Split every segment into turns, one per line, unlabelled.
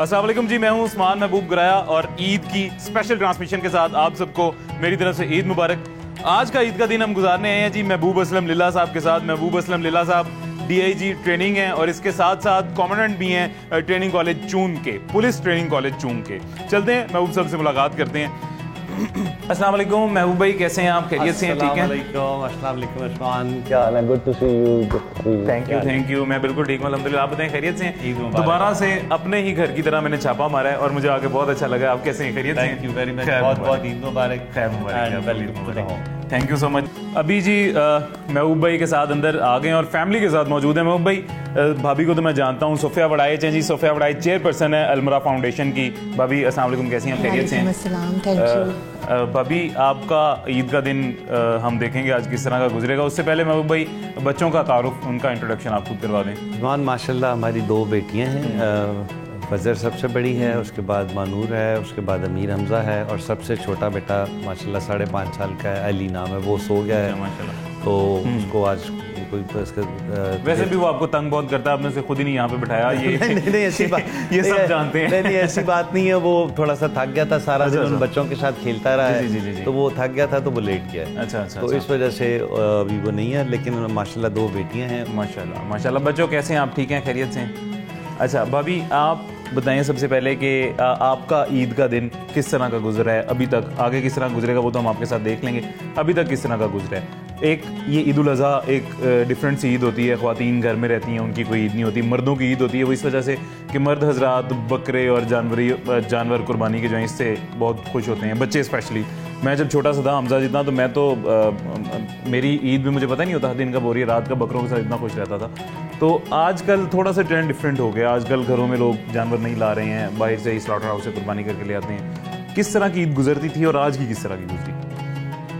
अस्सलाम वालेकुम जी, मैं हूं उस्मान महबूब गराया और ईद की स्पेशल ट्रांसमिशन के साथ आप सबको मेरी तरफ से ईद मुबारक। आज का ईद का दिन हम गुजारने आए हैं जी महबूब असलम लिल्ला साहब के साथ। महबूब असलम लिल्ला साहब DIG ट्रेनिंग है और इसके साथ साथ कॉमोडेंट भी हैं ट्रेनिंग कॉलेज चून के, पुलिस ट्रेनिंग कॉलेज चून के। चलते हैं महबूब साहब से मुलाकात करते हैं। अस्सलाम वालेकुम महबूब भाई, कैसे हैं आप? खैरियत से हैं? ठीक है,
अस्सलाम वालेकुम उस्मान, क्या हाल है? Good to see you.
Thank you. मैं बिल्कुल ठीक हूं अल्हम्दुलिल्लाह। आप बताएं, खैरियत से हैं? दोबारा से अपने ही घर की तरह मैंने छापा मारा है और मुझे आके बहुत अच्छा लगा। आप कैसे हैं? खैरियत से हैं?
थैंक यू वेरी मच, बहुत बहुत ईद मुबारक। खैर मुबारक।
Thank you so much. अभी जी महबूब भाई के साथ अंदर आ गए और फैमिली के साथ मौजूद है। महबूब भाई, भाभी को तो मैं जानता हूँ, सोफिया वड़ाइच हैं जी। सोफिया वड़ाइच चेयरपर्सन है अलमरा फाउंडेशन की। भाभी अस्सलाम वालेकुम, कैसी हैं? खैरियत से हैं? भाभी, आपका ईद का दिन हम देखेंगे आज किस तरह का गुजरेगा। उससे पहले महबूब भाई, बच्चों का तारुफ, उनका इंट्रोडक्शन आप खुद करवा दें।
उस्मान, माशाल्लाह हमारी 2 बेटियां हैं। फजर सबसे बड़ी है, उसके बाद मानूर है, उसके बाद अमीर हमजा है और सबसे छोटा बेटा माशाल्लाह 5.5 साल का है, अली नाम है, वो सो गया है माशाल्लाह। तो उसको आज कोई
वैसे भी वो आपको तंग बहुत करता है, आपने उसे खुद ही नहीं यहाँ पे बिठाया। ये
नहीं ऐसी बात
ये सब जानते हैं।
नहीं ऐसी बात नहीं है। वो थोड़ा सा थक गया था, सारा दिन उन बच्चों के साथ खेलता रहा है, तो वो थक गया था तो वो लेट गया है।
अच्छा।
तो इस वजह से अभी वो नहीं है, लेकिन माशाल्लाह 2 बेटियां हैं।
माशाल्लाह। बच्चों कैसे हैं? आप ठीक हैं? खैरियत से हैं? अच्छा भाभी, आप बताएं सबसे पहले कि आपका ईद का दिन किस तरह का गुजरा है अभी तक। आगे किस तरह गुजरेगा वो तो हम आपके साथ देख लेंगे। अभी तक किस तरह का गुजरा है? एक ये ईद उल अज़हा एक डिफरेंट सी ईद होती है, ख़वातीन घर में रहती हैं, उनकी कोई ईद नहीं होती। मर्दों की ईद होती है वो इस वजह से कि मर्द हजरात बकरे और जानवर कुर्बानी के जो हैं इससे बहुत खुश होते हैं, बच्चे स्पेशली। मैं जब छोटा सा था, हमजा जितना, तो मैं तो मेरी ईद भी मुझे पता नहीं होता दिन कब हो रही है, रात का बकरों के साथ इतना खुश रहता था। तो आजकल थोड़ा सा ट्रेंड डिफरेंट हो गया। आजकल घरों में लोग जानवर नहीं ला रहे हैं, बाहर से ही स्लॉटर हाउस से कुर्बानी करके ले आते हैं। किस तरह की ईद गुजरती थी और आज की किस तरह की गुजरी?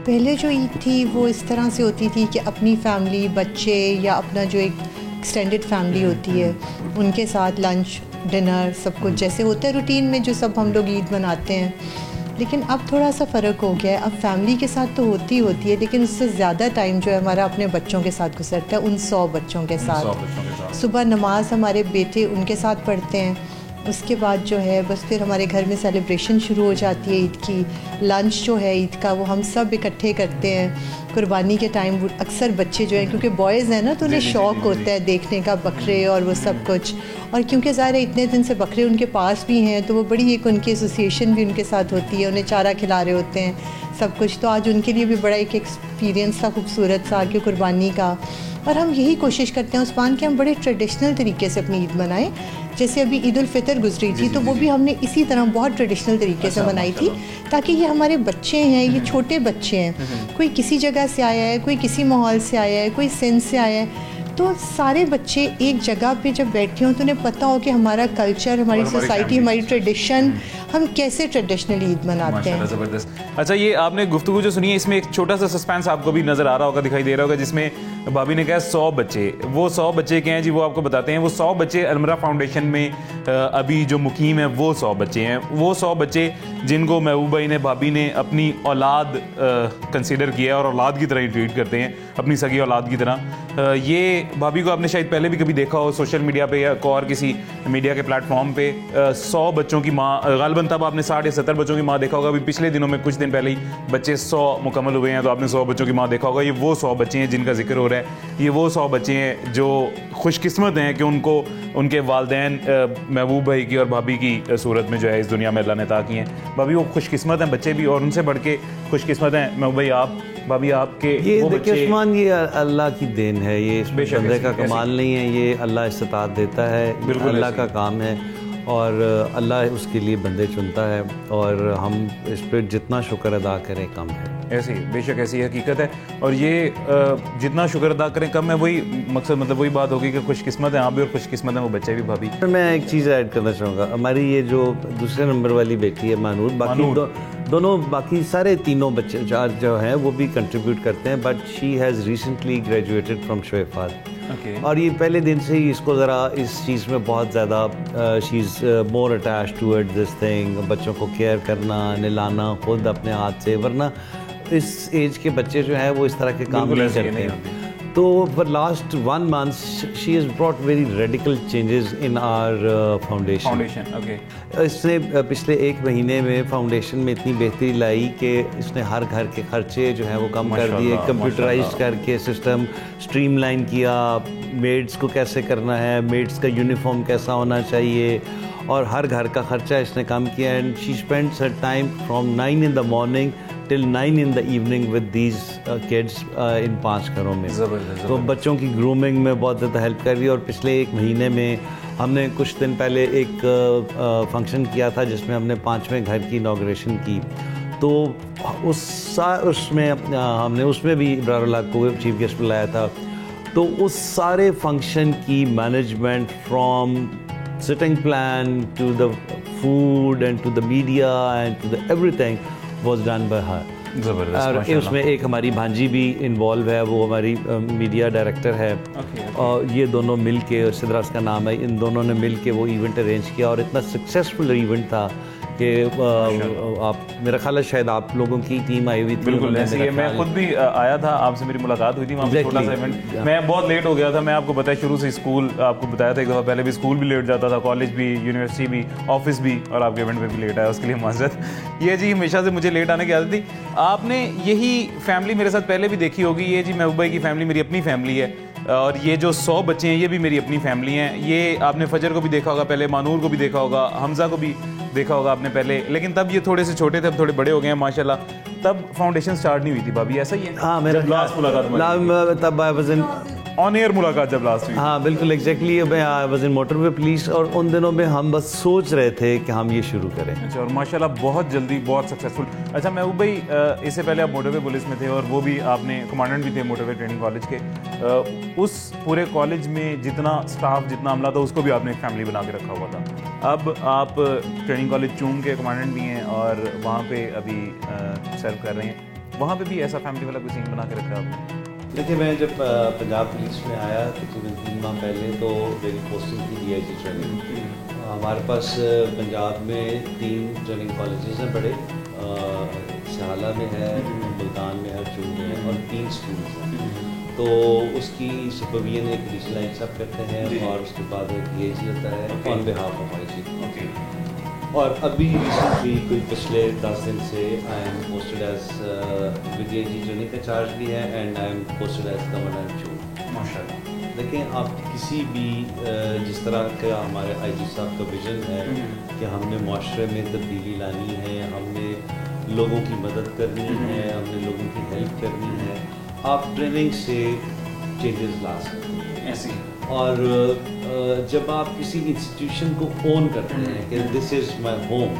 पहले जो ईद थी वो इस तरह से होती थी कि अपनी फैमिली, बच्चे या अपना जो एक एक्सटेंडेड फैमिली होती है उनके साथ लंच डिनर सब कुछ जैसे होता है रूटीन में जो सब हम लोग ईद मनाते हैं। लेकिन अब थोड़ा सा फ़र्क हो गया है। अब फैमिली के साथ तो होती है, लेकिन उससे ज़्यादा टाइम जो है हमारा अपने बच्चों के साथ गुजरता है, उन 100 बच्चों के साथ। सुबह नमाज हमारे बेटे उनके साथ पढ़ते हैं, उसके बाद जो है बस फिर हमारे घर में सेलिब्रेशन शुरू हो जाती है ईद की। लंच जो है ईद का वो हम सब इकट्ठे करते हैं। कुर्बानी के टाइम अक्सर बच्चे जो हैं, क्योंकि बॉयज़ हैं ना, तो उन्हें शौक़ होता है देखने का बकरे और वो सब कुछ। और क्योंकि ज़ाहिर है इतने दिन से बकरे उनके पास भी हैं, तो वो बड़ी एक उनकी एसोसिएशन भी उनके साथ होती है, उन्हें चारा खिला रहे होते हैं सब कुछ। तो आज उनके लिए भी बड़ा एक एक्सपीरियंस था खूबसूरत सा कि कुर्बानी का। और हम यही कोशिश करते हैं उस्मान कि हम बड़े ट्रेडिशनल तरीके से अपनी ईद मनाएं। जैसे अभी ईद उल फितर गुजरी थी तो वो भी हमने इसी तरह बहुत ट्रेडिशनल तरीके से मनाई थी, ताकि ये हमारे बच्चे हैं, ये छोटे बच्चे हैं, कोई किसी जगह से आया है, कोई किसी माहौल से आया है, कोई सिंध से आया है, तो सारे बच्चे एक जगह पे जब बैठे हों तो उन्हें पता हो कि हमारा कल्चर, हमारी सोसाइटी, हमारी ट्रेडिशन, हम कैसे ट्रेडिशनल ईद मनाते हैं।
ज़बरदस्त। अच्छा, ये आपने गुफ्तगू जो सुनी है इसमें एक छोटा सा सस्पेंस आपको भी नज़र आ रहा होगा, दिखाई दे रहा होगा, जिसमें भाभी ने कहा 100 बच्चे। वो 100 बच्चे क्या हैं जी, वो आपको बताते हैं। वो 100 बच्चे अलमरा फाउंडेशन में अभी जो मुकीम है वो 100 बच्चे हैं। वो 100 बच्चे जिनको महबूब भाई ने, भाभी ने अपनी औलाद कंसिडर किया और औलाद की तरह ही ट्रीट करते हैं, अपनी सगी औलाद की तरह। ये भाभी को आपने शायद पहले भी कभी देखा हो सोशल मीडिया पे या और किसी मीडिया के प्लेटफॉर्म पे। 100 बच्चों की माँ, गालिबन तब आपने 60 या 70 बच्चों की माँ देखा होगा। अभी पिछले दिनों में कुछ दिन पहले ही बच्चे 100 मुकम्मल हुए हैं, तो आपने 100 बच्चों की माँ देखा होगा। ये वो 100 बच्चे हैं जिनका जिक्र हो रहा है। ये वो 100 बच्चे हैं जो खुशकिस्मत हैं कि उनको उनके वालदैन महबूब भाई की और भाभी की सूरत में जो है इस दुनिया में अल्लाह ने अता की हैं। भाभी वो खुशकिस्मत हैं बच्चे भी, और उनसे बढ़ के खुशकिस्मत हैं महबूब भाई आप। भाभी आपके
ये देखिए उस्मान, ये अल्लाह की देन है, ये इस बंदे का कमाल नहीं है, ये अल्लाह इस्तात देता है, अल्लाह का काम है और अल्लाह उसके लिए बंदे चुनता है और हम इस पर जितना शुक्र अदा करें कम है।
ऐसी बेशक ऐसी हकीकत है और ये जितना शुक्र अदा करें कम है। वही मकसद, मतलब वही बात होगी कि खुशकिस्मत है आप भी और खुशकिस्मत है वो बच्चे भी। भाभी,
मैं एक चीज़ ऐड करना चाहूँगा। हमारी ये जो दूसरे नंबर वाली बेटी है मानूर, बाकी दोनों बाकी सारे तीनों बच्चे चार जो हैं वो भी कंट्रीब्यूट करते हैं, but she has recently graduated from शोएफाद। और ये पहले दिन से ही इसको ज़रा इस चीज़ में बहुत ज़्यादा she is more attach toward this thing. बच्चों को केयर करना, नहलाना खुद अपने हाथ से, वरना इस एज के बच्चे जो हैं वो इस तरह के काम नहीं करते हैं। तो for last 1 month she has brought very radical changes in our foundation.
Okay.
इसने पिछले 1 महीने में फाउंडेशन में इतनी बेहतरी लाई कि इसने हर घर के खर्चे जो हैं वो कम कर दिए,
माशाल्लाह,
कंप्यूटराइज करके सिस्टम स्ट्रीमलाइन किया, मेड्स को कैसे करना है, मेड्स का यूनिफॉर्म कैसा होना चाहिए, और हर घर का खर्चा इसने कम किया। And she spends her time from 9 in the morning till 9 in the evening with these kids इन 5 घरों में।
ज़बरदस्त।
तो बच्चों की ग्रूमिंग में बहुत ज़्यादा हेल्प कर रही है। और पिछले 1 महीने में हमने कुछ दिन पहले एक फंक्शन किया था जिसमें हमने 5वें घर की इनाग्रेशन की, तो उसमें भी इब्रार को चीफ गेस्ट बुलाया था। तो उस सारे फंक्शन की management from sitting plan to the food and to the media and to the everything was done by her.
ज़बरदस्त।
और उसमें एक हमारी भांजी भी इन्वॉल्व है, वो हमारी मीडिया डायरेक्टर है। और ये दोनों मिल के, सिद्रा उसका नाम है, इन दोनों ने मिल के वो इवेंट अरेंज किया और इतना सक्सेसफुल इवेंट था कि आप, मेरा ख्याल है शायद आप लोगों की टीम आई हुई थी।
बिल्कुल ऐसी है, मैं खुद भी आया था, आपसे मेरी मुलाकात हुई थी वहाँ पे, छोटा सा इवेंट। मैं बहुत लेट हो गया था, मैं आपको बताया शुरू से स्कूल, आपको बताया था एक दफ़ा पहले भी, स्कूल भी लेट जाता था, कॉलेज भी, यूनिवर्सिटी भी, ऑफिस भी, और आपके इवेंट पे भी लेट आया, उसके लिए माजरत। ये जी हमेशा से मुझे लेट आने की आदत थी। आपने यही फैमिली मेरे साथ पहले भी देखी होगी, ये जी महबूब भाई की फैमिली मेरी अपनी फैमिली है, और ये जो 100 बच्चे हैं ये भी मेरी अपनी फैमिली हैं। ये आपने फजर को भी देखा होगा पहले, मानूर को भी देखा होगा, हमजा को भी देखा होगा आपने पहले, लेकिन तब ये थोड़े से छोटे थे, अब थोड़े बड़े हो गए हैं माशाल्लाह। तब फाउंडेशन स्टार्ट नहीं हुई थी भाभी, ऐसा ही है?
हाँ, मेरा
लास्ट मुलाकात
तब I was in
on air मुलाकात जब लास्ट हुई।
हाँ बिल्कुल एग्जैक्टली, मैं I was in motorway police, और उन दिनों में हम बस सोच रहे थे कि हम ये शुरू करें।
अच्छा, और माशाल्लाह बहुत जल्दी बहुत सक्सेसफुल। अच्छा महबूब भाई, इससे पहले आप मोटरवे पुलिस में थे और वो भी आपने कमांडेंट भी थे मोटरवे ट्रेनिंग कॉलेज के। उस पूरे कॉलेज में जितना स्टाफ, जितना अमला था, उसको भी आपने एक फैमिली बना के रखा हुआ था। अब आप ट्रेनिंग कॉलेज चूम के कमांडेंट भी हैं और वहाँ पे अभी सर्व कर रहे हैं, वहाँ पे भी ऐसा फैमिली वाला कोई सीन बना के रखा है आपने?
देखिए, मैं जब पंजाब पुलिस में आया तकरीबन 3 माह पहले, तो मेरी पोस्टिंग थी DIG ट्रेनिंग। हमारे पास पंजाब में 3 ट्रेनिंग कॉलेजेस हैं बड़े, सियाला में है, मुल्तान में है, चूम में है, और 3 स्कूल्स हैं। तो उसकी सुपरविजन एक रीजनल सब करते हैं और उसके बाद एक DIG होता है ऑन बिहाफ ऑफ IG। और अभी रिसेंटली कोई पिछले 10 दिन से I am posted as with DIG training का चार्ज भी है, and I am posted as commandant चूम।
माशाल्लाह।
देखें, आप किसी भी जिस तरह का हमारे IG साहब का विजन है कि हमने माशरे में तब्दीली लानी है, हमने लोगों की मदद करनी है, हमने लोगों की हेल्प करनी है, आप ट्रेनिंग से चेंजेस ला सकते हैं
ऐसी।
और जब आप किसी इंस्टीट्यूशन को ओन करते हैं कि this is my home,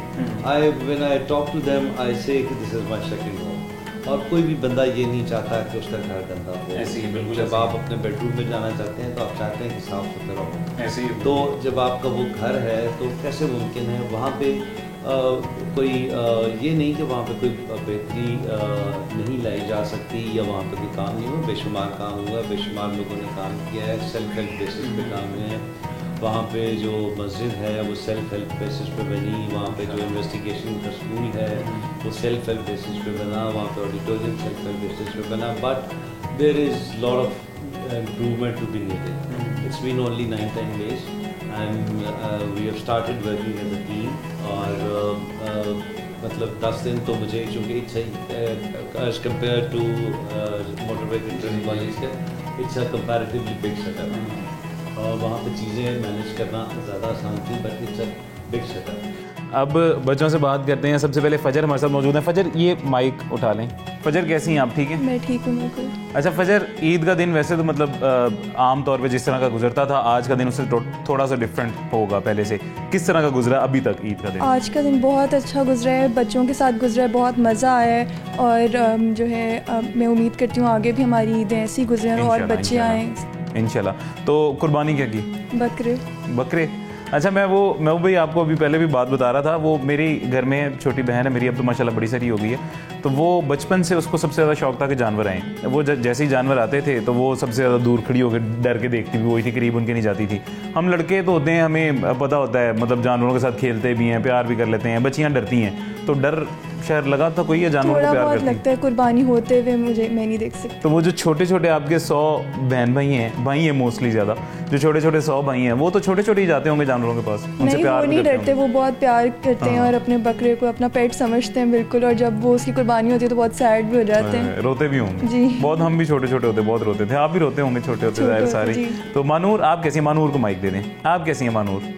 when I talk to them I say कि this is my second home. और कोई भी बंदा ये नहीं चाहता कि उसका घर गंदा हो।
ऐसे ही, बिल्कुल।
जब आप अपने बेडरूम में जाना चाहते हैं तो आप चाहते हैं कि साफ सुथरा हो।
ऐसे ही।
तो जब आपका वो घर है तो कैसे मुमकिन है वहाँ पे कोई ये नहीं कि वहाँ पे कोई बेहतरी नहीं लाई जा सकती या वहाँ पे कोई काम नहीं हुआ। बेशुमार काम हुआ, बेशुमार लोगों ने काम किया है, सेल्फ हेल्प बेसिस पे काम हुए हैं। वहाँ पे जो मस्जिद है वो सेल्फ हेल्प बेसिस पे बनी, वहाँ पे जो इन्वेस्टिगेशन का स्कूल है वो सेल्फ हेल्प बेसिस पे बना, वहाँ पे ऑडिटोरियम सेल्फ हेल्प बेसिस पे बना। But there is lot of improvement to be needed. It's been only 9-10 days and we have started working as a team। और मतलब 10 दिन तो मुझे चूँकि as compare to motorway training college का it's a comparatively big setup, और वहाँ पे चीज़ें मैनेज करना ज़्यादा आसान थी, but it's a big setup.
अब बच्चों से बात करते हैं। सबसे पहले फजर हमारे साथ मौजूद है। फजर, ये माइक उठा लें। फजर, कैसी हैं आप? ठीक है,
मैं ठीक हूँ बिल्कुल।
अच्छा फजर, ईद का दिन वैसे तो मतलब आम तौर पे जिस तरह का गुजरता था, आज का दिन उससे थोड़ा सा डिफरेंट होगा पहले से। किस तरह का गुजरा अभी तक ईद का दिन?
आज का दिन बहुत अच्छा गुजरा है, बच्चों के साथ गुजरा है, बहुत मज़ा आया है। और जो है मैं उम्मीद करती हूँ आगे भी हमारी ईदें ऐसी गुजरें और बच्चे आएँ
इंशाल्लाह। तो कुर्बानी क्या की?
बकरे।
बकरे। अच्छा मैं वो भाई आपको अभी पहले भी बात बता रहा था, वो मेरी घर में छोटी बहन है मेरी, अब तो माशाल्लाह बड़ी सारी हो गई है, तो वो बचपन से उसको सबसे ज़्यादा शौक था कि जानवर आएँ। वो जैसे ही जानवर आते थे तो वो सबसे ज़्यादा दूर खड़ी होकर डर के देखती भी वही थी, करीब उनके नहीं जाती थी। हम लड़के तो होते हैं, हमें पता होता है, मतलब जानवरों के साथ खेलते भी हैं, प्यार भी कर लेते हैं, बच्चियाँ डरती हैं, तो डर शायद लगा था कोई है जानवरों को
थोड़ा
प्यार
बहुत
करती
लगता है, कुर्बानी होते हुए मैं नहीं देख सकती।
तो वो जो छोटे छोटे आपके 100 बहन भाई हैं मोस्टली ज़्यादा, जो छोटे छोटे 100 भाई हैं, वो तो छोटे छोटे ही जाते होंगे जानवरों के पास, उनसे
नहीं,
प्यार
वो नहीं
करते
डरते, वो बहुत प्यार करते हैं और अपने बकरे को अपना पेट समझते हैं बिल्कुल, और जब वो उसकी कुर्बानी होती है तो बहुत सैड भी हो जाते हैं,
रोते भी होंगे
जी।
बहुत, हम भी छोटे छोटे होते बहुत रोते थे, आप भी रोते होंगे छोटे होते जाहिर सारे।
जी।
तो मानूर आप कैसी हैं? मानूर को माइक दे दें, आप कैसी हैं मानूर?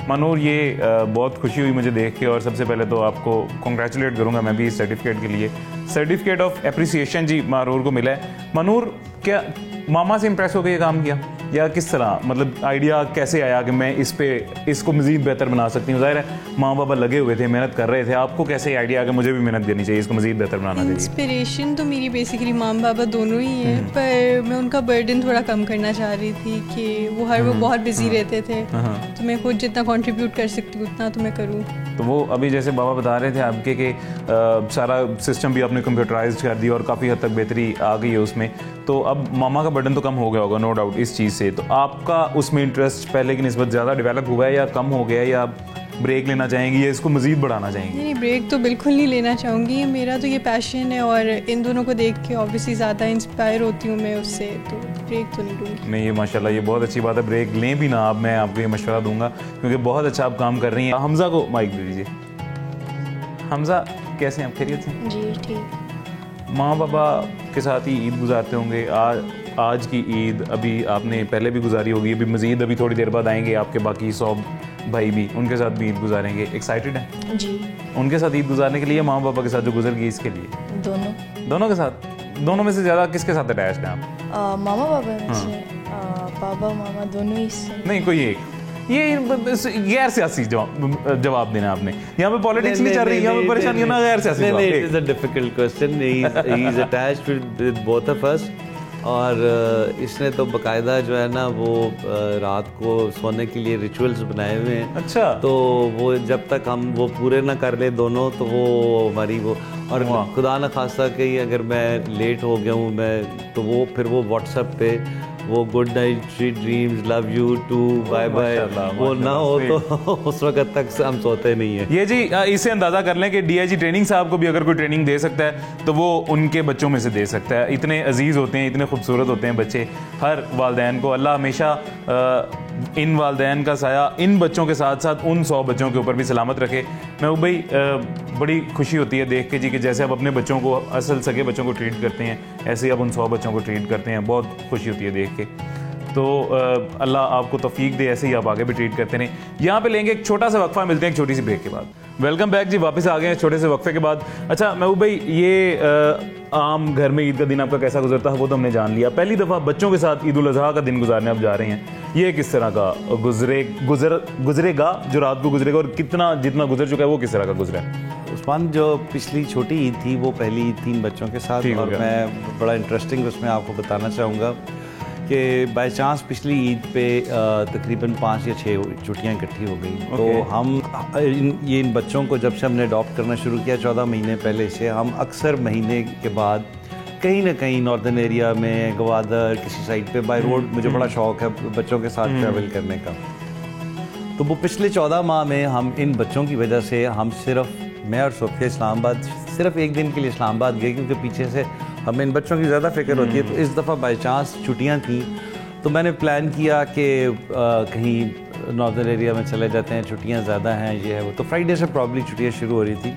मानूर ये बहुत खुशी हुई मुझे देख के, और सबसे पहले तो आपको कॉन्ग्रेचुलेट करूंगा मैं भी इस सर्टिफिकेट के लिए। सर्टिफिकेट ऑफ एप्रिसिएशन जी मानूर को मिला है। मानूर क्या मामा से इम्प्रेस होकर ये काम किया, या किस तरह, मतलब आइडिया कैसे आया कि मैं इसको मज़ीद बेहतर बना सकती हूँ? ज़ाहिर है माँ बाबा लगे हुए थे, मेहनत कर रहे थे, आपको कैसे आइडिया कि मुझे भी मेहनत करनी चाहिए, इसको मज़ीद बेहतर बनाना चाहिए?
इंस्पिरेशन तो मेरी बेसिकली माँ बाबा दोनों ही है, पर मैं उनका बर्डन थोड़ा कम करना चाह रही थी कि वो हर वक्त बहुत बिजी रहते थे, तो मैं खुद जितना कंट्रीब्यूट कर सकती हूँ उतना तो मैं करूँ।
तो वो अभी जैसे बाबा बता रहे थे आपके कि सारा सिस्टम भी आपने कंप्यूटराइज्ड कर दिया और काफ़ी हद तक बेहतरी आ गई है उसमें, तो अब मामा का बर्डन तो कम हो गया होगा नो डाउट इस चीज़ से। तो आपका उसमें इंटरेस्ट पहले की निस्बत ज़्यादा डेवलप हुआ है या कम हो गया है, या ब्रेक लेना चाहेंगी या इसको मज़ीद बढ़ाना चाहेंगी?
नहीं, ब्रेक तो बिल्कुल नहीं लेना चाहूँगी, मेरा तो ये पैशन है और इन दोनों को देख के ऑब्वियसली ज़्यादा इंस्पायर होती हूँ मैं उससे, तो ब्रेक तो नहीं लूँगी।
नहीं, ये माशाल्लाह ये बहुत अच्छी बात है, ब्रेक लें भी ना आप, मैं आपको ये मशवरा दूंगा क्योंकि बहुत अच्छा आप काम कर रही हैं। हमज़ा को माइक दे दीजिए। हमज़ा कैसे हैं आप, खैरियत से?
जी ठीक।
माँ बाबा के साथ ही ईद गुजारते होंगे, आज की ईद अभी आपने पहले भी गुजारी होगी, अभी मज़ीद अभी थोड़ी देर बाद आएंगे आपके बाकी 100 भाई भी, उनके साथ भी ईद गुजारेंगे, एक्साइटेड हैं?
जी।
उनके साथ ईद गुजारने के लिए, माँ बाबा के साथ जो गुजर गई इसके लिए? दोनों के साथ। दोनों में से ज़्यादा किसके साथ अटैच्ड हैं आप?
मामा बाबा में से पापा मामा दोनों ही से।
नहीं, कोई एक, ये गैर सियासी जवाब देना आपने, यहाँ पे पॉलिटिक्स नहीं चल रही, यहाँ पे परेशानी ना गैर सियासी जवाब।
It is a difficult question, he is attached with both of us, और इसने तो बकायदा जो है ना वो रात को सोने के लिए रिचुअल्स बनाए हुए हैं।
अच्छा।
तो वो जब तक हम वो पूरे ना कर ले दोनों, तो वो हमारी वो, और खुदा न खास्ता कि अगर मैं लेट हो गया हूँ मैं, तो वो फिर वो व्हाट्सएप पे वो good night, sweet dreams, love you too, bye bye, वो ना हो तो उस वक्त तक हम सोते नहीं है।
ये जी इससे अंदाजा कर लें कि डीआईजी ट्रेनिंग साहब को भी अगर कोई ट्रेनिंग दे सकता है तो वो उनके बच्चों में से दे सकता है। इतने अजीज होते हैं, इतने खूबसूरत होते हैं बच्चे। हर वालिदैन को अल्लाह हमेशा इन वालिदैन का साया इन बच्चों के साथ साथ उन 100 बच्चों के ऊपर भी सलामत रखे। मैं भाई बड़ी खुशी होती है देख के जी कि जैसे आप अपने बच्चों को, असल सगे बच्चों को ट्रीट करते हैं, ऐसे ही आप उन 100 बच्चों को ट्रीट करते हैं। बहुत खुशी होती है देख के। तो अल्लाह आपको तौफीक दे, ऐसे ही आप आगे भी ट्रीट करते रहें। यहाँ पे लेंगे एक छोटा सा वक्फा, मिलते हैं एक छोटी सी ब्रेक के बाद। वेलकम बैक जी, वापस आ गए हैं छोटे से वक्फे के बाद। अच्छा महबूब भाई, ये आम घर में ईद का दिन आपका कैसा गुजरता है वो तो हमने जान लिया। पहली दफ़ा बच्चों के साथ ईद उल अज़हा का दिन गुजारने आप जा रहे हैं, ये किस तरह का गुजरेगा जो रात को गुजरेगा, और कितना जितना गुजर चुका है वो किस तरह का गुजरा है?
उस्मान, जो पिछली छोटी ईद थी वो पहली ईद 3 बच्चों के साथ, और मैं बड़ा इंटरेस्टिंग उसमें आपको बताना चाहूँगा कि बाय चांस पिछली ईद पे तकरीबन 5 या 6 छुट्टियाँ इकट्ठी हो गई। तो हम इन बच्चों को जब से हमने अडॉप्ट करना शुरू किया 14 महीने पहले से, हम अक्सर महीने के बाद कहीं ना कहीं नॉर्दर्न एरिया में, गवादर, किसी साइड पे बाय रोड, मुझे बड़ा शौक है बच्चों के साथ ट्रैवल करने का। तो वो पिछले 14 माह में हम इन बच्चों की वजह से, हम सिर्फ, मैं और सोफिया इस्लामाबाद सिर्फ एक दिन के लिए इस्लामाबाद गए, क्योंकि पीछे से हमें इन बच्चों की ज़्यादा फिक्र होती है। तो इस दफ़ा बाई चांस छुट्टियाँ थी, तो मैंने प्लान किया कि कहीं नॉर्दर्न एरिया में चले जाते हैं, छुट्टियाँ ज़्यादा हैं, ये है वो। तो फ्राइडे से प्रॉब्ली छुट्टियाँ शुरू हो रही थी।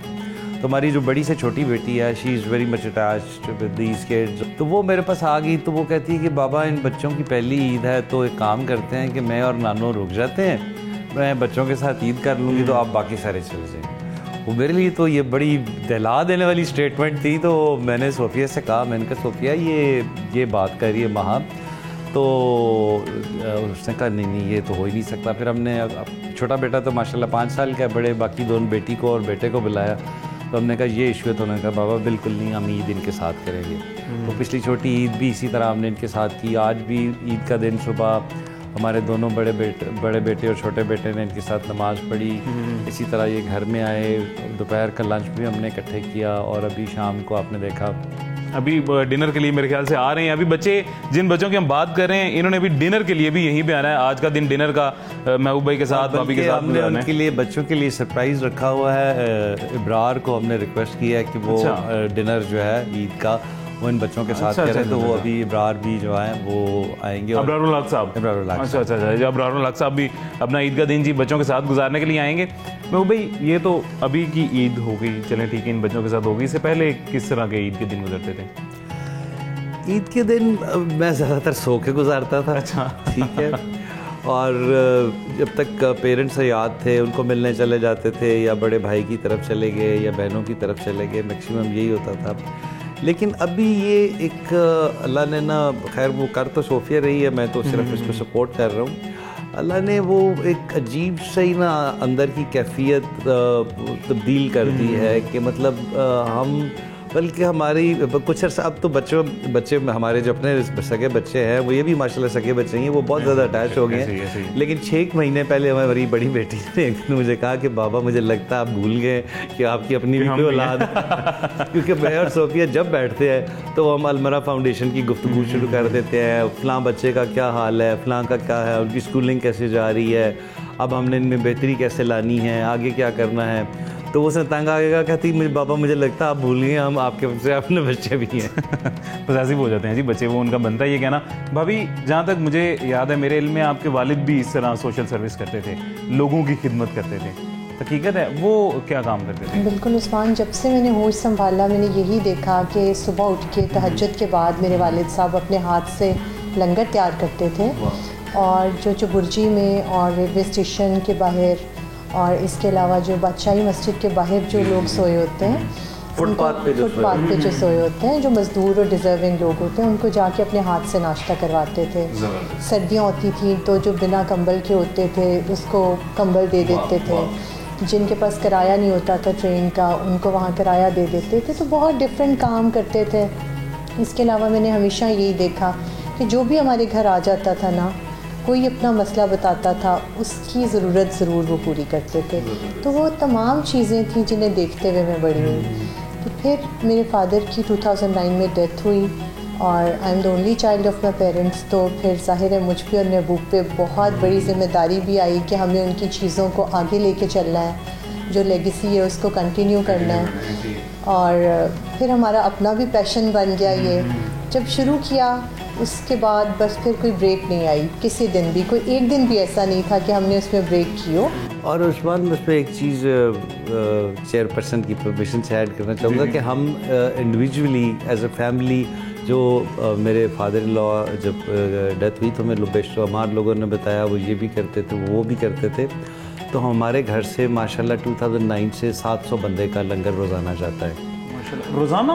तो हमारी जो बड़ी से छोटी बेटी है, she is very much attached with these kids. तो वो मेरे पास आ गई, तो वो कहती है कि बाबा इन बच्चों की पहली ईद है, तो एक काम करते हैं कि मैं और नानो रुक जाते हैं, मैं बच्चों के साथ ईद कर लूँगी, तो आप बाकी सारे चले जाएँ। वो मेरे लिए तो ये बड़ी दहला देने वाली स्टेटमेंट थी। तो मैंने सोफिया से कहा, मैंने कहा सोफिया ये बात कर रही है महा, तो उसने कहा नहीं ये तो हो ही नहीं सकता। फिर हमने, छोटा बेटा तो माशाल्लाह 5 साल का है, बड़े बाकी दोनों बेटी को और बेटे को बुलाया, तो हमने कहा ये इशू है। तो उन्होंने कहा बाबा बिल्कुल नहीं, हम ईद इनके साथ करेंगे। तो पिछली छोटी ईद भी इसी तरह हमने इनके साथ की। आज भी ईद का दिन सुबह हमारे दोनों बड़े बेटे और छोटे बेटे ने इनके साथ नमाज़ पढ़ी। इसी तरह ये घर में आए, दोपहर का लंच भी हमने इकट्ठे किया और अभी शाम को आपने देखा
अभी डिनर के लिए मेरे ख्याल से आ रहे हैं। अभी बच्चे, जिन बच्चों की हम बात कर रहे हैं, इन्होंने अभी डिनर के लिए भी यहीं पे आना है। आज का दिन डिनर का महबूब भाई के साथ, भाभी के साथ
हमने उनके लिए, बच्चों के लिए सरप्राइज़ रखा हुआ है। इब्रार को हमने रिक्वेस्ट किया है कि वो डिनर जो है ईद का वो इन बच्चों के साथ करें। तो वो अभी इब्रार भी जो है वो आएंगे।
अब्रारुल हक साहब, अच्छा, अब्रारुल हक साहब भी अपना ईद का दिन जी बच्चों के साथ गुजारने के लिए आएंगे। महबूब भाई, ये तो अभी की ईद हो गई, चलें ठीक है, इन बच्चों के साथ हो गई। इससे पहले किस तरह के ईद के दिन गुजरते थे?
ईद के दिन मैं ज़्यादातर सो के गुजारता था।
अच्छा,
ठीक है। और जब तक पेरेंट्स याद थे उनको मिलने चले जाते थे, या बड़े भाई की तरफ चले गए या बहनों की तरफ चले गए, मैक्सिमम यही होता था। लेकिन अभी ये एक अल्लाह ने ना, खैर वो कर तो सोफिया रही है, मैं तो सिर्फ इसको सपोर्ट कर रहा हूँ। अल्लाह ने वो एक अजीब सही ना अंदर की कैफियत तब्दील कर दी है कि मतलब हम, बल्कि हमारी कुछ अर्सा अब तो बच्चे हमारे जो अपने सगे बच्चे हैं वो ये भी माशाल्लाह सगे बच्चे हैं, वो बहुत ज़्यादा अटैच हो गए हैं। लेकिन 6 महीने पहले हमारी बड़ी बेटी ने एक दिन मुझे कहा कि बाबा मुझे लगता है आप भूल गए कि आपकी अपनी भी कोई औलाद है। क्योंकि मैं और सोफिया जब बैठते हैं तो हम अलमरा फाउंडेशन की गुफ्तगू शुरू कर देते हैं। फ़लाँ बच्चे का क्या हाल है, फ़लाँ का क्या है, उनकी स्कूलिंग कैसे जा रही है, अब हमने इनमें बेहतरी कैसे लानी है, आगे क्या करना है। तो वो से तंग आएगा, कहती मुझे बाबा मुझे लगता है आप भूल गए हम आपके बच्चे, अपने बच्चे भी हैं।
पॉसेसिव हो जाते हैं जी बच्चे, वो उनका बनता है ये कहना। भाभी, जहाँ तक मुझे याद है, मेरे इल्म में आपके वालिद भी इस तरह सोशल सर्विस करते थे, लोगों की खिदमत करते थे, हकीकत है? वो क्या काम करते थे?
बिल्कुल उस्मान, जब से मैंने होश संभाला मैंने यही देखा कि सुबह उठ के तहज्जुद के बाद मेरे वालिद साहब अपने हाथ से लंगर तैयार करते थे, और जो बुर्जी में और रेलवे स्टेशन के बाहर और इसके अलावा जो बादशाही मस्जिद के बाहर जो लोग सोए होते हैं, फुटपाथ पे जो सोए होते हैं, जो मज़दूर और डिज़र्विंग लोग होते हैं, उनको जाके अपने हाथ से नाश्ता करवाते थे। सर्दियाँ होती थी तो जो बिना कंबल के होते थे उसको कंबल दे देते थे। जिनके पास किराया नहीं होता था ट्रेन का, उनको वहाँ किराया दे देते थे। तो बहुत डिफरेंट काम करते थे। इसके अलावा मैंने हमेशा यही देखा कि जो भी हमारे घर आ जाता था ना, कोई अपना मसला बताता था, उसकी ज़रूरत ज़रूर वो पूरी करते थे। तो वो तमाम चीज़ें थी जिन्हें देखते हुए मैं बड़ी हुई। तो फिर मेरे फादर की 2009 में डेथ हुई और I am the only child of my parents. तो फिर ज़ाहिर है मुझ पे और महबूब पे बहुत बड़ी जिम्मेदारी भी आई कि हमें उनकी चीज़ों को आगे लेके चलना है, जो लेगेसी है उसको कंटिन्यू करना है। और फिर हमारा अपना भी पैशन बन गया ये। जब शुरू किया उसके बाद बस फिर कोई ब्रेक नहीं आई, किसी दिन भी, कोई एक दिन भी ऐसा नहीं था कि हमने उसमें ब्रेक की हो।
और उस्मान, उस पर एक चीज़ चेयरपर्सन की परमिशन से ऐड करना चाहूँगा कि हम इंडिविजुअली एज अ फैमिली, जो मेरे फादर इन लॉ जब डेथ हुई तो हमें बेशुमार लोगों ने बताया वो ये भी करते थे, वो भी करते थे। तो हमारे घर से माशाल्लाह 2009 से 700 बंदे का लंगर रोज़ाना जाता है। रोज़ाना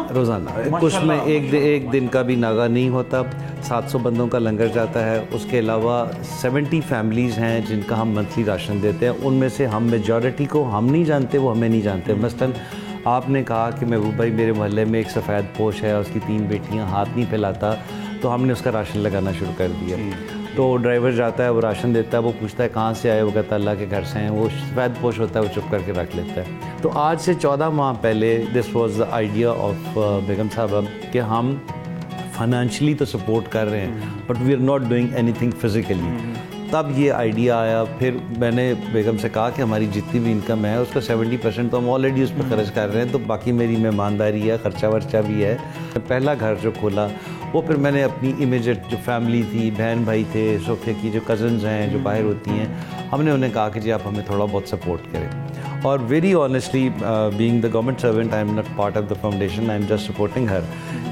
उसमें एक दिन का भी नागा नहीं होता। 700 बंदों का लंगर जाता है। उसके अलावा 70 फैमिलीज़ हैं जिनका हम मंथली राशन देते हैं। उनमें से हम मेजॉरिटी को हम नहीं जानते, वो हमें नहीं जानते। मसलन आपने कहा कि महबूब भाई मेरे मोहल्ले में एक सफ़ेद पोश है, उसकी 3 बेटियां, हाथ नहीं फैलाता, तो हमने उसका राशन लगाना शुरू कर दिया। तो ड्राइवर जाता है, वो राशन देता है, वो पूछता है कहाँ से आए, वो कहता है अल्लाह के घर से हैं। वो सफ़ेद पोश होता है, वो चुप करके रख लेता है। तो आज से 14 माह पहले this was the idea of Begum Sahiba कि हम फाइनेंशियली तो सपोर्ट कर रहे हैं but we are not doing anything physically. तब ये आइडिया आया। फिर मैंने बेगम से कहा कि हमारी जितनी भी इनकम है उसका 70% तो हम ऑलरेडी उस पर खर्च कर रहे हैं, तो बाकी मेरी मेहमानदारी है, खर्चा वर्चा भी है। पहला घर जो खोला वो फिर मैंने अपनी इमीडिएट जो फैमिली थी, बहन भाई थे, सोफिया की जो कज़न्स हैं जो बाहर होती हैं, हमने उन्हें कहा कि जी आप हमें थोड़ा बहुत सपोर्ट करें। और very honestly being the government servant I am not part of the foundation, I am just supporting her.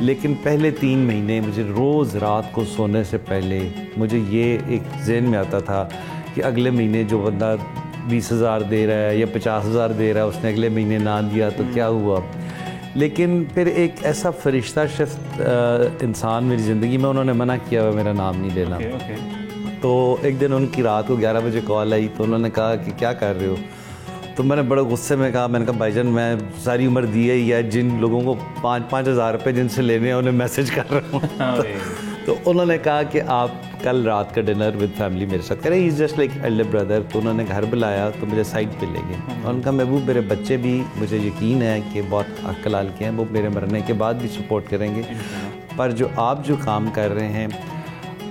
लेकिन पहले 3 महीने मुझे रोज़ रात को सोने से पहले मुझे ये एक ज़हन में आता था कि अगले महीने जो बंदा 20,000 दे रहा है या 50,000 दे रहा है, उसने अगले महीने ना दिया तो क्या हुआ। लेकिन फिर एक ऐसा फरिश्ता शख्स इंसान मेरी ज़िंदगी में, उन्होंने मना किया हुआ मेरा नाम नहीं लेना। तो एक दिन उनकी रात को 11 बजे कॉल आई तो उन्होंने कहा कि क्या कर रहे हो। तो मैंने बड़े गुस्से में कहा, मैंने कहा भाईजान मैं सारी उम्र दिए ही है, जिन लोगों को 5-5 हज़ार रुपये जिनसे लेने हैं उन्हें मैसेज कर रहा हूँ। तो उन्होंने कहा कि आप कल रात का डिनर विद फैमिली मेरे साथ करे, is just like Elder brother. तो उन्होंने घर बुलाया तो मुझे साइड पे ले गए और उनका महबूब मेरे बच्चे भी मुझे यकीन है कि बहुत अक्लाल के हैं, वो मेरे मरने के बाद भी सपोर्ट करेंगे। पर जो आप जो काम कर रहे हैं,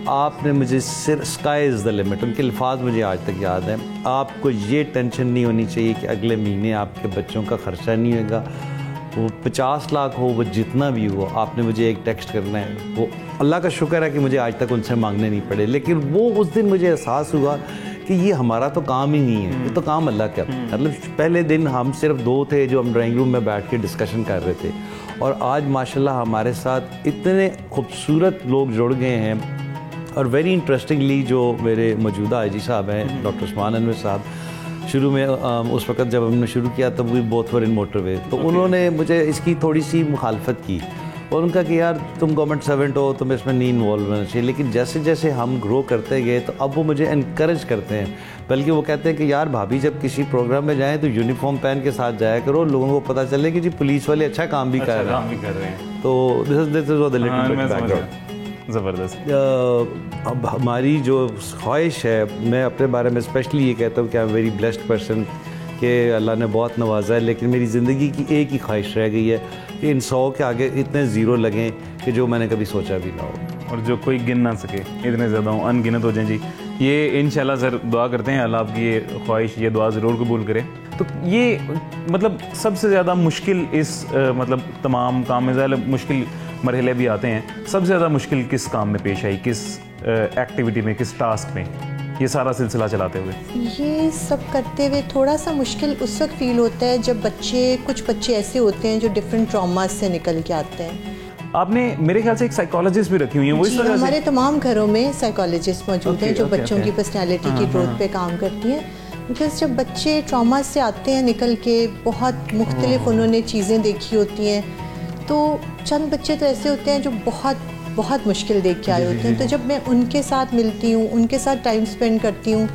आपने मुझे सिर्फ स्काई इज़ द लिमिट, उनके अल्फाज मुझे आज तक याद हैं। आपको ये टेंशन नहीं होनी चाहिए कि अगले महीने आपके बच्चों का ख़र्चा नहीं होगा, वो 50 लाख हो, वो जितना भी हो, आपने मुझे एक टेक्स्ट करना है। वो अल्लाह का शुक्र है कि मुझे आज तक उनसे मांगने नहीं पड़े, लेकिन वो उस दिन मुझे एहसास हुआ कि ये हमारा तो काम ही नहीं है, ये तो काम अल्लाह का। मतलब पहले दिन हम सिर्फ 2 थे जो हम ड्राइंग रूम में बैठ के डिस्कशन कर रहे थे, और आज माशाल्लाह हमारे साथ इतने खूबसूरत लोग जुड़ गए हैं। और वेरी इंटरेस्टिंगली जो मेरे मौजूदा आईजी साहब हैं, डॉक्टर उस्मान अनवर साहब, शुरू में उस वक्त जब हमने शुरू किया तब भी बोथ वर इन मोटरवे, तो उन्होंने मुझे इसकी थोड़ी सी मुखालफत की और उनका कि यार तुम गवर्नमेंट सर्वेंट हो, तुम इसमें नहीं इन्वॉल्व होना चाहिए। लेकिन जैसे जैसे हम ग्रो करते गए तो अब वो मुझे इनकरेज करते हैं, बल्कि वो कहते हैं कि यार भाभी जब किसी प्रोग्राम में जाएँ तो यूनिफॉर्म पहन के साथ जाया करो, लोगों को पता चले कि जी पुलिस वाले अच्छा काम भी कर रहे हैं। तो this is what the little bit background.
ज़बरदस्त।
अब हमारी जो ख्वाहिश है, मैं अपने बारे में स्पेशली ये कहता हूँ कि I am very blessed person, कि अल्लाह ने बहुत नवाजा है, लेकिन मेरी ज़िंदगी की एक ही ख्वाहिश रह गई है कि इन 100 के आगे इतने ज़ीरो लगें कि जो मैंने कभी सोचा भी ना हो,
और जो कोई गिन ना सके, इतने ज़्यादा हो, अनगिनत हो जाएं जी। ये इंशाल्लाह सर दुआ करते हैं अल्लाह आपकी ये ख्वाहिश, ये दुआ ज़रूर कबूल करे। तो ये मतलब सबसे ज़्यादा मुश्किल इस मतलब तमाम काम में ज़्यादा मुश्किल मरहले भी आते हैं, सबसे ज़्यादा मुश्किल किस काम में पेश आई, किस एक्टिविटी में, किस टास्क में, ये सारा सिलसिला चलाते हुए?
ये सब करते हुए थोड़ा सा मुश्किल उस वक्त फील होता है जब कुछ बच्चे ऐसे होते हैं जो डिफरेंट ट्रॉमास से निकल के आते हैं।
आपने मेरे ख्याल से एक साइकोलॉजिस्ट भी रखी हुई है, वो इस तरह से?
हमारे तमाम घरों में साइकोलॉजिस्ट मौजूद हैं जो बच्चों की पर्सनैलिटी की ग्रोथ पे काम करती हैं। बिकॉज जब बच्चे ट्रॉमा से आते हैं निकल के, बहुत मुख्तलिफ उन्होंने चीज़ें देखी होती हैं, तो चंद बच्चे तो ऐसे होते हैं जो बहुत बहुत मुश्किल देख के आए होते हैं। तो जब मैं उनके साथ मिलती हूँ, उनके साथ टाइम स्पेंड करती हूँ,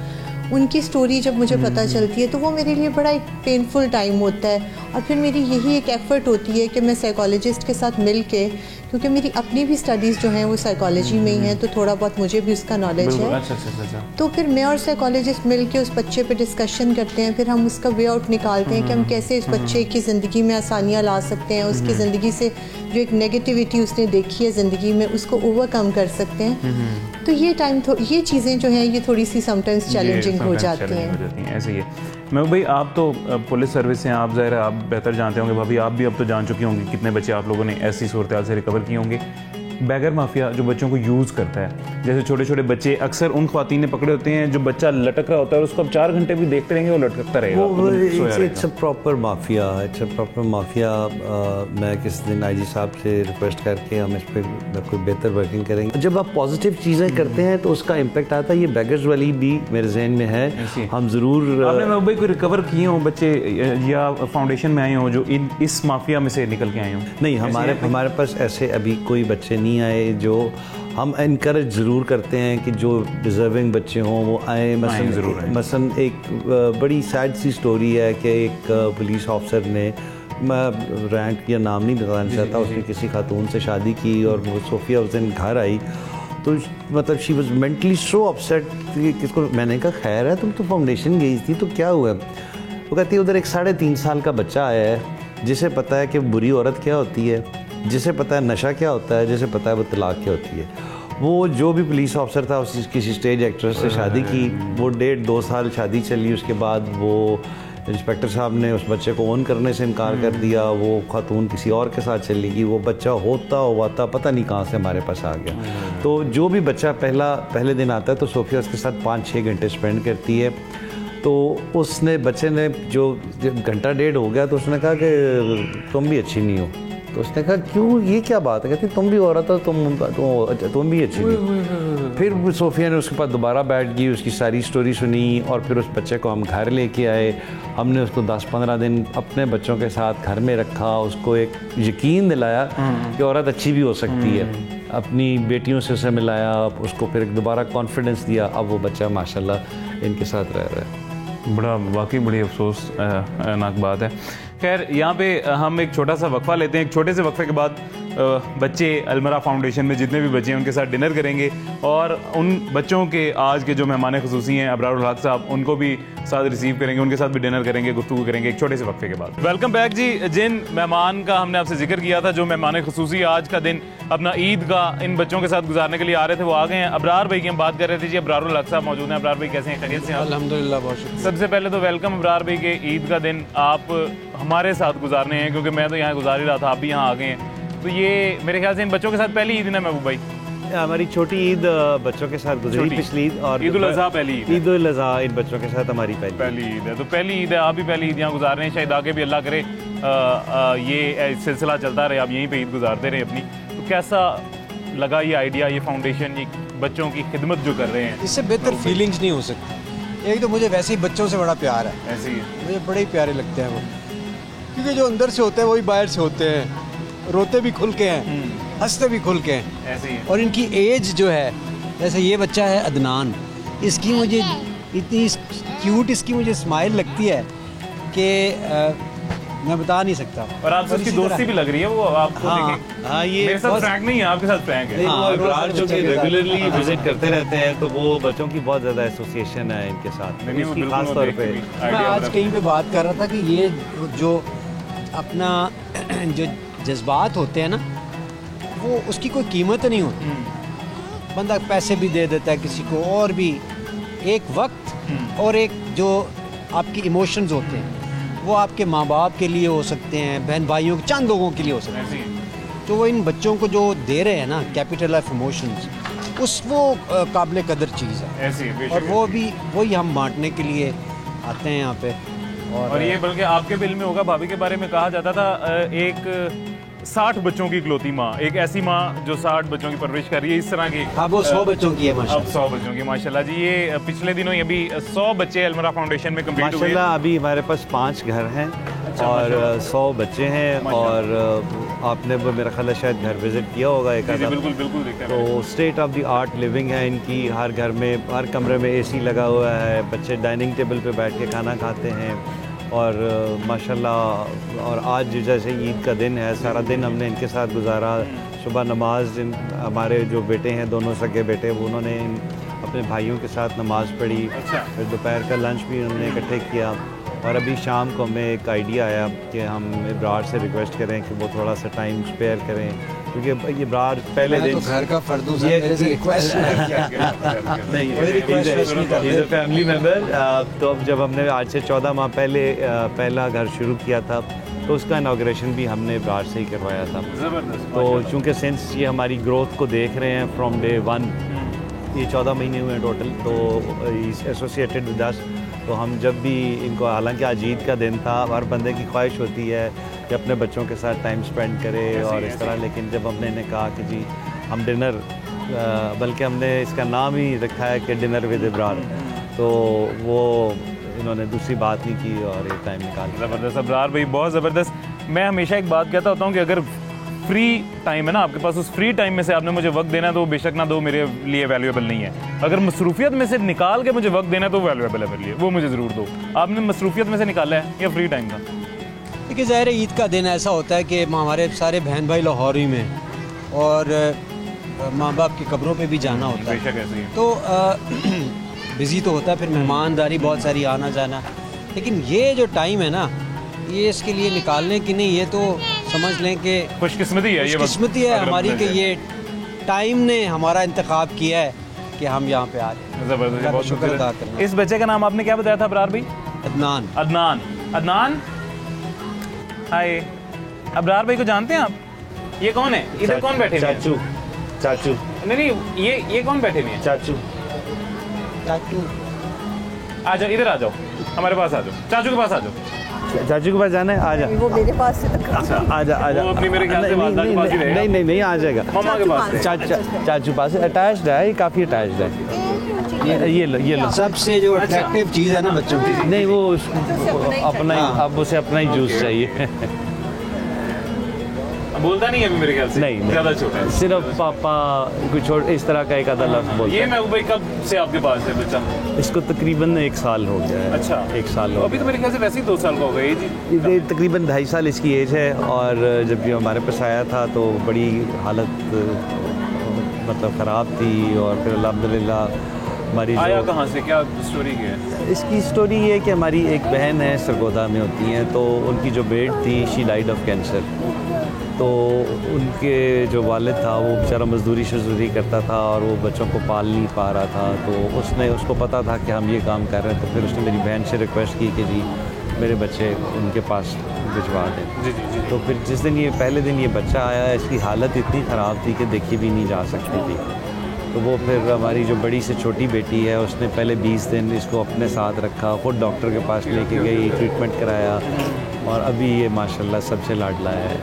उनकी स्टोरी जब मुझे पता चलती है, तो वो मेरे लिए बड़ा एक पेनफुल टाइम होता है। और फिर मेरी यही एक एफ़र्ट होती है कि मैं साइकोलॉजिस्ट के साथ मिल के, क्योंकि मेरी अपनी भी स्टडीज़ जो हैं वो साइकोलॉजी में ही हैं, तो थोड़ा बहुत मुझे भी उसका नॉलेज है।
अच्छा।
तो फिर मैं और साइकोलॉजिस्ट मिल के उस बच्चे पे डिस्कशन करते हैं, फिर हम उसका वे आउट निकालते हैं कि हम कैसे इस बच्चे की ज़िंदगी में आसानियाँ ला सकते हैं, उसकी ज़िंदगी से जो एक नेगेटिविटी उसने देखी है ज़िंदगी में, उसको ओवरकम कर सकते हैं। तो ये टाइम ये चीज़ें जो हैं ये थोड़ी सी समटाइम्स चैलेंजिंग हो जाती हैं।
ऐसे ही है। मैं भाई, आप तो पुलिस सर्विस से हैं, आप ज़ाहिर है आप बेहतर जानते होंगे, भाभी आप भी अब तो जान चुकी होंगी कितने बच्चे आप लोगों ने ऐसी सूरत हाल से रिकवर किए होंगे। बैगर माफिया जो बच्चों को यूज़ करता है, जैसे छोटे छोटे बच्चे, अक्सर उन ख्वातीन ने पकड़े होते हैं जो बच्चा लटक रहा होता है और उसको अब 4 घंटे भी देखते रहेंगे वो लटकता रहेगा।
It's a proper mafia, it's a proper mafia. मैं किस दिन आईजी साहब से रिक्वेस्ट करके हम इस पर कोई बेहतर वर्किंग करेंगे। जब आप पॉजिटिव चीज़ें करते हैं तो उसका इम्पेक्ट आता है। ये बैगर्स वाली भी मेरे जहन में है, हम ज़रूर।
आपने भाई कोई रिकवर किए हों बच्चे या फाउंडेशन में आए हों जो इस माफिया में से निकल के आए हों?
नहीं, हमारे पास ऐसे अभी कोई बच्चे नहीं आए। जो हम इनकरेज ज़रूर करते हैं कि जो डिज़र्विंग बच्चे हों वो आए। मसलन एक बड़ी सैड सी स्टोरी है कि एक पुलिस ऑफिसर ने, मैं रैंक या नाम नहीं बताना चाहता, उसने किसी खातून से शादी की और वो सोफिया उस दिन घर आई तो मतलब she was mentally so upset. किसको मैंने कहा खैर है, तुम तो फाउंडेशन गई थी तो क्या हुआ? वो कहती है उधर एक 3.5 साल का बच्चा आया है जिसे पता है कि बुरी औरत क्या होती है, जिसे पता है नशा क्या होता है, जिसे पता है वो तलाक क्या होती है। वो जो भी पुलिस ऑफिसर था उसने किसी स्टेज एक्ट्रेस से शादी की, वो 1.5-2 साल शादी चली, उसके बाद वो इंस्पेक्टर साहब ने उस बच्चे को ओन करने से इनकार कर दिया, वो खातून किसी और के साथ चली गई, वो बच्चा होता हुआ पता नहीं कहाँ से हमारे पास आ गया। तो जो भी बच्चा पहले दिन आता है तो सोफिया उसके साथ 5-6 घंटे स्पेंड करती है। तो उसने बच्चे ने जो 1-1.5 हो गया तो उसने कहा कि तुम भी अच्छी नहीं हो। तो उसने कहा क्यों, ये क्या बात है? कहती तुम भी औरत हो, तुम भी अच्छी नहीं। फिर सोफिया ने उसके पास दोबारा बैठ गई, उसकी सारी स्टोरी सुनी और फिर उस बच्चे को हम घर लेके आए। हमने उसको 10-15 दिन अपने बच्चों के साथ घर में रखा, उसको एक यकीन दिलाया कि औरत अच्छी भी हो सकती है। अपनी बेटियों से उसे मिलाया, उसको फिर दोबारा कॉन्फिडेंस दिया। अब वो बच्चा माशाल्लाह इनके साथ रह रहा है।
वाकई बड़ी अफसोसनाक बात है। खैर, यहाँ पे हम एक छोटा सा वक्फा लेते हैं। एक छोटे से वक्फे के बाद बच्चे अलमरा फाउंडेशन में जितने भी बच्चे हैं उनके साथ डिनर करेंगे और उन बच्चों के आज के जो मेहमान खुसूसी हैं अबरारुल हक साहब उनको भी साथ रिसीव करेंगे, उनके साथ भी डिनर करेंगे, गुफ्तगू करेंगे एक छोटे से वक्फे के बाद। वेलकम बैक जी। जिन मेहमान का हमने आपसे जिक्र किया था, जो मेहमान खुसूसी आज का दिन अपना ईद का इन बच्चों के साथ गुजारने के लिए आ रहे थे, वो आ गए हैं। अबरार भाई की हम बात कर रहे थे जी, अबरारुल हक साहब मौजूद हैं। अबरार भाई कैसे हैं, खैरियत से?
अल्हम्दुलिल्लाह बहुत शुक्रिया।
सबसे पहले तो वेलकम अबरार भाई के ईद का दिन आप हमारे साथ गुजारने हैं, क्योंकि मैं तो यहाँ गुजार ही रहा था, आप भी यहाँ आ गए हैं। तो ये मेरे ख्याल से इन बच्चों के साथ पहली ईद ना महबूब भाई?
हमारी छोटी ईद बच्चों के साथ गुजरी पिछली ईद, और
ईद उल अज़हा पहली ईद।
ईद उल अज़हा इन बच्चों के साथ हमारी पहली
ईद है। तो पहली ईद है, आप भी पहली ईद यहाँ गुजार रहे हैं, शायद आगे भी अल्लाह करे ये सिलसिला चलता रहे, आप यहीं पे ईद गुजारते रहे अपनी। तो कैसा लगा ये आइडिया, ये फाउंडेशन, ये बच्चों की खिदमत जो कर रहे हैं?
इससे बेहतर फीलिंग्स नहीं हो सकती। एक तो मुझे वैसे ही बच्चों से बड़ा प्यार है,
ऐसे ही
मुझे बड़े ही प्यारे लगते हैं वो, क्योंकि जो अंदर से होते हैं वही बाहर से होते हैं, रोते भी खुल के हैं, हंसते भी खुल के हैं,
ऐसे ही।
और इनकी एज जो है, जैसे ये बच्चा है अदनान, इसकी मुझे इतनी क्यूट इसकी मुझे स्माइल लगती है कि मैं बता नहीं सकता।
और आपसे उसकी दोस्ती भी लग रही है, वो आपको
हाँ,
हाँ, ये
मेरे साथ फ्रैंक नहीं है, आपके साथ फ्रैंक है।
अबरार जो कि रेगुलरली विजिट करते रहते हैं, तो वो बच्चों की बहुत ज़्यादा एसोसिएशन है इनके साथ,
नहीं, वो
इसकी
बिल्कुल
खास तौर पे।
मैं आज कहीं पे बात कर रहा था कि ये जो अपना जो जज्बात होते हैं ना, वो उसकी कोई कीमत नहीं होती। बंदा पैसे भी दे देता है किसी को, और भी एक वक्त और एक जो आपकी इमोशंस होते हैं वो आपके माँ बाप के लिए हो सकते हैं, बहन भाइयों के, चंद लोगों के लिए हो सकते हैं। तो वो इन बच्चों को जो दे रहे हैं ना, कैपिटल ऑफ इमोशंस, उस वो काबिल कदर चीज़ है,
ऐसे
और वो भी वही हम बांटने के लिए आते हैं यहाँ पे।
और ये बल्कि आपके बिल में होगा, भाभी के बारे में कहा जाता था एक 60 बच्चों की इकलौती माँ, एक ऐसी माँ जो 60 बच्चों की परवरिश कर रही है, इस तरह की।
हाँ, वो 100 बच्चों की है
अब
माशाल्लाह।
100 बच्चों की माशाल्लाह जी। ये पिछले दिनों ही अभी 100 बच्चे अलमरा फाउंडेशन में कंप्लीट हुए।
माशाल्लाह अभी हमारे पास 5 घर हैं और 100 बच्चे हैं, और आपने वो मेरा ख्याल है शायद घर विजिट किया होगा एक आधा।
बिल्कुल बिल्कुल देखते हैं।
तो state of the art living है इनकी, हर घर में, हर कमरे में एसी लगा हुआ है, बच्चे डाइनिंग टेबल पे बैठ के खाना खाते हैं, और माशाल्लाह। और आज जैसे ईद का दिन है, सारा दिन हमने इनके साथ गुजारा। सुबह नमाज हमारे जो बेटे हैं, दोनों सगे बेटे, वो उन्होंने अपने भाइयों के साथ नमाज़ पढ़ी। फिर दोपहर का लंच भी उन्होंने इकट्ठे किया, और अभी शाम को हमें एक आइडिया आया कि हम इब्रार से रिक्वेस्ट करें कि वो थोड़ा सा टाइम स्पेयर करें, क्योंकि इब्रार पहले दिन
तो घर का फर्दूस है, मेरे से रिक्वेस्ट
नहीं, फैमिली मेम्बर। तो अब जब हमने आज से 14 माह पहले पहला घर शुरू किया था, तो उसका इनाग्रेशन भी हमने इब्रार से ही करवाया था। तो चूँकि सिंस ये हमारी ग्रोथ को देख रहे हैं फ्रॉम डे 1, ये 14 महीने हुए हैं टोटल, तो एसोसिएटेड विद अस। तो हम जब भी इनको, हालांकि आज ईद का दिन था, हर बंदे की ख्वाहिश होती है कि अपने बच्चों के साथ टाइम स्पेंड करे और इस तरह, लेकिन जब हमने इन्हें कहा कि जी हम डिनर, बल्कि हमने इसका नाम ही रखा है कि डिनर विद इब्रार, तो वो इन्होंने दूसरी बात नहीं की और ये टाइम निकाल।
ज़बरदस्त अबरार भाई, बहुत ज़बरदस्त। मैं हमेशा एक बात कहता होता हूँ कि अगर फ्री टाइम है ना आपके पास, उस फ्री टाइम में से आपने मुझे वक्त देना है तो बेशक ना दो, मेरे लिए वैल्यूएबल नहीं है। अगर मसरूफियत में से निकाल के मुझे वक्त देना है तो वैल्यूएबल है मेरे लिए, वो मुझे ज़रूर दो। आपने मसरूफियत में से निकाला है या फ्री टाइम था?
देखिए, ज़ाहिर है ईद का दिन ऐसा होता है कि हमारे सारे बहन भाई लाहौर ही में, और माँ बाप की कब्रों पे भी जाना होता है,
बेशक ऐसे ही।
तो बिज़ी तो होता है, फिर मेहमानदारी बहुत सारी, आना जाना। लेकिन ये जो टाइम है ना, ये इसके लिए निकालने की नहीं, ये तो समझ लें कि
खुशकिस्मती है, ये
खुशकिस्मती है हमारी कि ये टाइम ने हमारा इंतखाब किया है कि हम यहाँ पे आ रहे हैं।
ज़बरदस्त, बहुत
शुक्र अदा करना।
इस बच्चे का नाम आपने क्या बताया था अबरार भाई?
अदनान।
अदनान। अदनान, हाय। अबरार भाई को जानते हैं आप? ये कौन है? इधर कौन बैठे हैं?
चाचू। चाचू
नहीं, ये कौन बैठे हुए हैं?
चाचू
चाचू
आ जाओ, इधर आ जाओ, हमारे पास आ जाओ, चाचू के पास आ जाओ।
चाचू के पास जाना है, आ जा।
वो मेरे पास से
आजा आजा।
वो अपनी मेरे ख्याल से वालदा के पास ही रहेगा।
नहीं आ जाएगा।
मम्मा के पास है।
चाचू पास अटैच्ड है, ये काफ़ी अटैच्ड है। ये लो।
सबसे जो अट्रैक्टिव चीज़ है ना बच्चों की,
नहीं, वो अपना ही, अब उसे अपना ही जूस चाहिए।
बोलता नहीं है अभी मेरे ख्याल से,
नहीं, नहीं।
ज़्यादा छोटा है।
सिर्फ पापा कुछ और इस तरह का एक आधा लफ्ज़ बोलता
ये
है।
महबूब भाई कब से आपके पास है बच्चा?
इसको तकरीबन 1 साल हो गया है।
अच्छा,
1 साल हो
अभी तो मेरे ख्याल से वैसे ही 2 साल का हो गया ये जी।
ये तकरीबन 2.5 साल इसकी एज है। और जब ये हमारे पास आया था तो बड़ी हालत मतलब ख़राब थी। और फिर अल्हम्दुलिल्लाह हमारी
आया कहाँ से, क्या स्टोरी क्या है?
इसकी स्टोरी ये है कि हमारी एक बहन है, सरगोदा में होती हैं, तो उनकी जो बेट थी शी डाइड ऑफ कैंसर। तो उनके जो वालिद था वो बेचारा मजदूरी शजदूरी करता था और वो बच्चों को पाल नहीं पा रहा था। तो उसको पता था कि हम ये काम कर रहे हैं, तो फिर उसने मेरी बहन से रिक्वेस्ट की कि जी मेरे बच्चे उनके पास भिजवा दें।
जी जी जी।
तो फिर जिस दिन ये पहले दिन ये बच्चा आया, इसकी हालत इतनी ख़राब थी कि देखी भी नहीं जा सकती थी। तो वो फिर हमारी जो बड़ी से छोटी बेटी है उसने पहले 20 दिन इसको अपने साथ रखा, खुद डॉक्टर के पास लेके गई, ट्रीटमेंट कराया और अभी ये माशाल्लाह सबसे लाडला है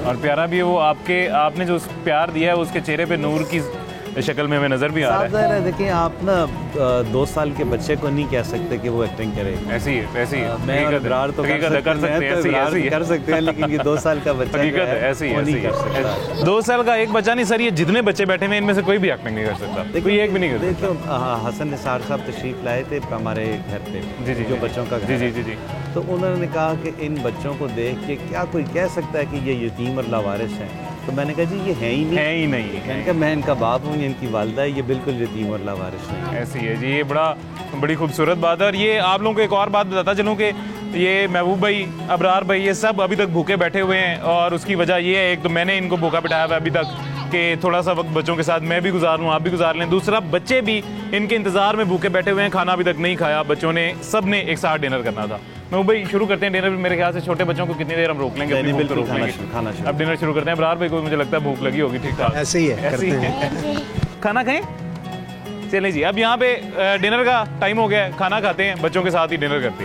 और प्यारा भी है वो। आपने जो प्यार दिया है उसके चेहरे पे नूर की शक्ल में हमें नज़र भी आ रहा है।
ज़ाहिर है, देखिए आप ना 2 साल के बच्चे को नहीं कह सकते कि वो एक्टिंग करे।
ऐसी है, ऐसी है।
मैं और इब्रार तो कर सकते हैं, कर सकते हैं, लेकिन ये 2 साल का बच्चा
हकीकत है, ऐसी है,
वो नहीं
ऐसी
कर
है।
सकता।
2 साल का एक बच्चा नहीं सर, ये जितने बच्चे बैठे हुए हैं इनमें से कोई भी एक्टिंग नहीं कर सकता, कोई एक भी नहीं कर सकता।
देखियो हसन निसार साहब तशरीफ लाए थे हमारे घर पे,
जी जी,
जो बच्चों का घर
जी जी
है।
जी जी।
तो उन्होंने कहा कि इन बच्चों को देख के क्या कोई कह सकता है कि ये यतीम और लावारिस हैं। तो मैंने कहा जी ये है ही नहीं,
है ही नहीं।
मैंने कहा मैं इनका बाप हूँ, ये इनकी वालदा है, ये बिल्कुल यतीम और लावारिस नहीं है।
ऐसी है जी, ये बड़ी खूबसूरत बात है। और ये आप लोगों को एक और बात बताता चलूँ कि ये महबूब भाई, अबरार भाई, ये सब अभी तक भूखे बैठे हुए हैं और उसकी वजह ये है, एक तो मैंने इनको भूखा बिठाया हुआ अभी तक कि थोड़ा सा वक्त बच्चों के साथ मैं भी गुजारूँ, आप भी गुजार लें। दूसरा, बच्चे भी इनके इंतज़ार में भूखे बैठे हुए हैं, खाना अभी तक नहीं खाया बच्चों ने, सब ने एक साथ डिनर करना था। महबूब भाई शुरू करते हैं डिनर। मेरे ख्याल से छोटे बच्चों को कितनी देर हम रोक लेंगे? अपनी भूख को रोक लेंगे।
खाना शुरू।
अब डिनर शुरू करते हैं। अबरार भाई को मुझे लगता है भूख लगी होगी, ठीक ठाक?
ऐसे ही है,
ऐसे ही
करते
है। खाना खाएं? चलें जी, अब यहाँ पे डिनर का टाइम हो गया है, खाना खाते हैं, बच्चों के साथ ही डिनर करते हैं।